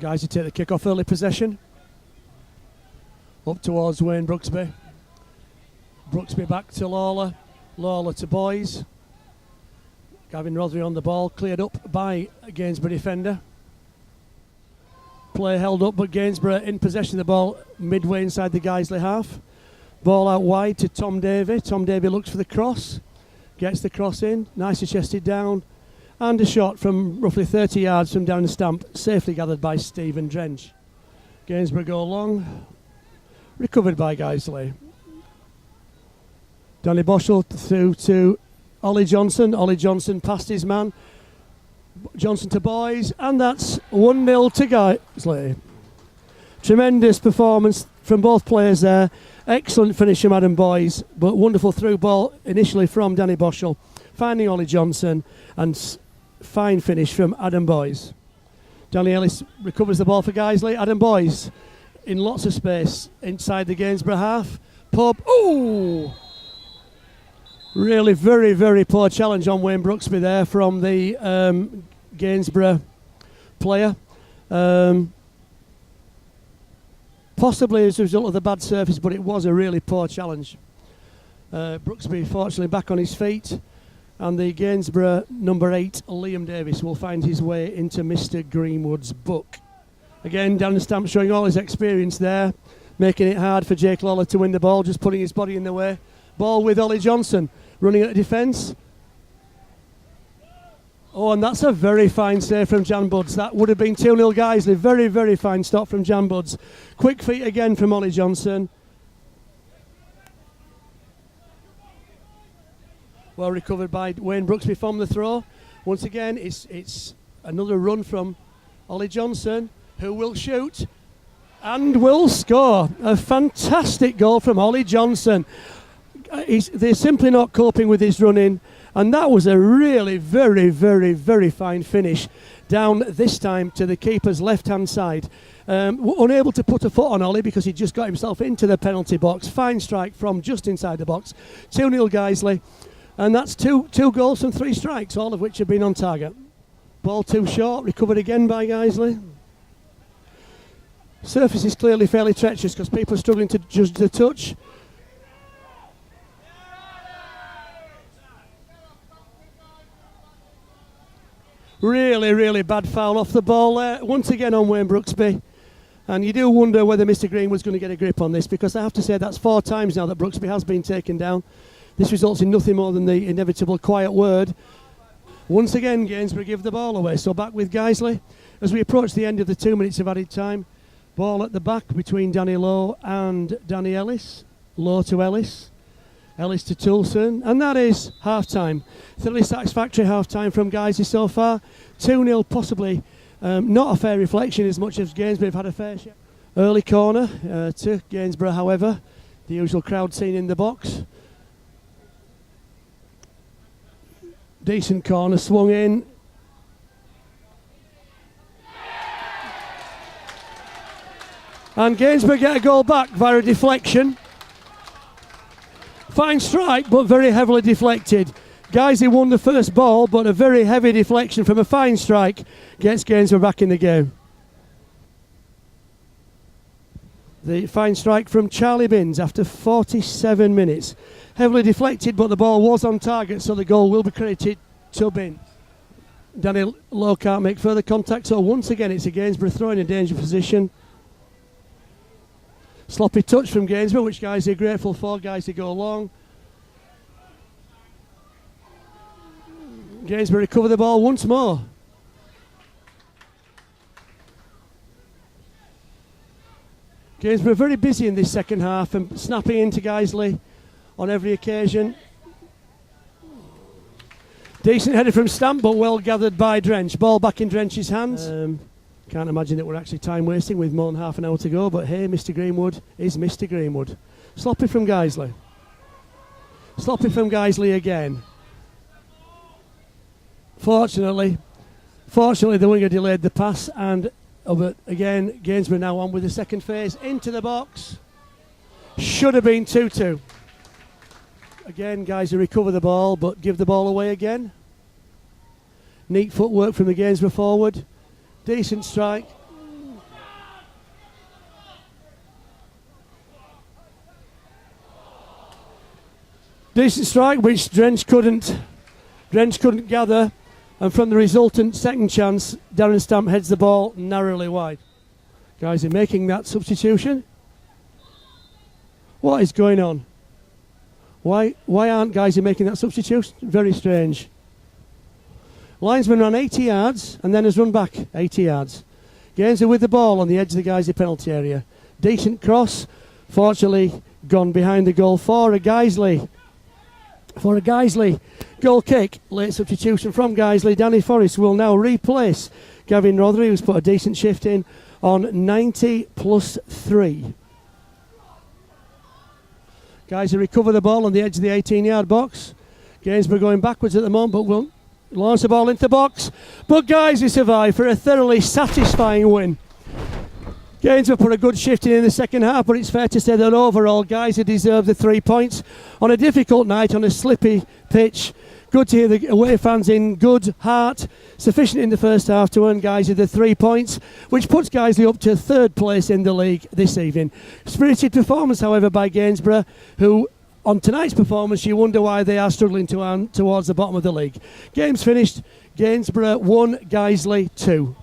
Guys who take the kick off, early possession. Up towards Wayne Brooksby. Brooksby back to Lawler. Lawler to Boys. Gavin Rothery on the ball, cleared up by a Gainsborough defender. Play held up, but Gainsborough in possession of the ball midway inside the Guiseley half. Ball out wide to Tom Davey. Tom Davey looks for the cross. Gets the cross in, nicely chested down. And a shot from roughly 30 yards from down the stamp, safely gathered by Stephen Drench. Gainsborough go long. Recovered by Guiseley. Danny Boschel through to Ollie Johnson. Ollie Johnson past his man. Johnson to Boys, and that's 1-0 to Guiseley. Tremendous performance from both players there. Excellent finish from Adam Boys, but wonderful through ball initially from Danny Boschel, finding Ollie Johnson, and fine finish from Adam Boys. Danny Ellis recovers the ball for Guiseley. Adam Boys in lots of space inside the Gainsborough half. Pub. Ooh! Really very, very poor challenge on Wayne Brooksby there from the Gainsborough player. Possibly as a result of the bad surface, but it was a really poor challenge. Brooksby fortunately back on his feet, and the Gainsborough number 8, Liam Davis, will find his way into Mr. Greenwood's book. Again, down the stamp showing all his experience there, making it hard for Jake Lawler to win the ball, just putting his body in the way. Ball with Ollie Johnson, running at defence. Oh, and that's a very fine save from Jan Budds. That would have been 2-0 Guiseley. Very, very fine stop from Jan Budds. Quick feet again from Ollie Johnson. Well recovered by Wayne Brooksby from the throw. Once again, it's another run from Ollie Johnson, who will shoot and will score. A fantastic goal from Ollie Johnson. They're simply not coping with his running, and that was a really very, very, very fine finish down this time to the keeper's left-hand side. Unable to put a foot on Ollie because he just got himself into the penalty box. Fine strike from just inside the box. 2-0 Guiseley, and that's two goals from 3 strikes, all of which have been on target. Ball too short, recovered again by Guiseley. Surface is clearly fairly treacherous because people are struggling to judge the touch. Really, really bad foul off the ball there, once again on Wayne Brooksby. And you do wonder whether Mr. Greenwood's going to get a grip on this, because I have to say that's 4 times now that Brooksby has been taken down. This results in nothing more than the inevitable quiet word. Once again, Gainsborough give the ball away. So back with Guiseley. As we approach the end of the 2 minutes of added time, ball at the back between Danny Lowe and Danny Ellis. Lowe to Ellis. Ellis to Toulson, and that is half-time. Thoroughly satisfactory half-time from Guiseley so far. 2-0 possibly not a fair reflection as much as Gainsborough have had a fair share. Early corner to Gainsborough, however. The usual crowd scene in the box. Decent corner, swung in. And Gainsborough get a goal back via a deflection. Fine strike, but very heavily deflected. Guiseley won the first ball, but a very heavy deflection from a fine strike gets Gainsborough back in the game. The fine strike from Charlie Binns after 47 minutes. Heavily deflected, but the ball was on target, so the goal will be credited to Binns. Danny Lowe can't make further contact, so once again it's a Gainsborough throw in a dangerous position. Sloppy touch from Gainsborough, which Guiseley are grateful for. Guiseley go long. Gainsborough recover the ball once more. Gainsborough very busy in this second half and snapping into Guiseley on every occasion. Decent header from Stamp, but well gathered by Drench. Ball back in Drench's hands. Can't imagine that we're actually time wasting with more than half an hour to go, but hey, Mr. Greenwood is Mr. Greenwood. Sloppy from Guiseley. Sloppy from Guiseley again. Fortunately the winger delayed the pass, and but again, Gainsborough now on with the second phase into the box. Should have been 2-2. Again, Guiseley recover the ball, but give the ball away again. Neat footwork from the Gainsborough forward. Decent strike. Decent strike, which Drench couldn't gather. And from the resultant second chance, Darren Stamp heads the ball narrowly wide. Guys are making that substitution. What is going on? Why aren't Guiseley making that substitution? Very strange. Linesman ran 80 yards and then has run back 80 yards. Gainsborough with the ball on the edge of the Guiseley penalty area. Decent cross. Fortunately, gone behind the goal for a Guiseley. For a Guiseley goal kick. Late substitution from Guiseley. Danny Forrest will now replace Gavin Rothery, who's put a decent shift in on 90 plus 3. Guiseley recover the ball on the edge of the 18-yard box. Gainsborough going backwards at the moment, but will launch the ball into the box. But Guiseley survive for a thoroughly satisfying win. Gainsborough put a good shift in the second half, but it's fair to say that overall Guiseley deserved the 3 points on a difficult night on a slippy pitch. Good to hear the away fans in good heart, sufficient in the first half to earn Guiseley the 3 points, which puts Guiseley up to third place in the league this evening. Spirited performance, however, by Gainsborough, who on tonight's performance you wonder why they are struggling towards the bottom of the league. Game's finished. Gainsborough 1, Guiseley 2.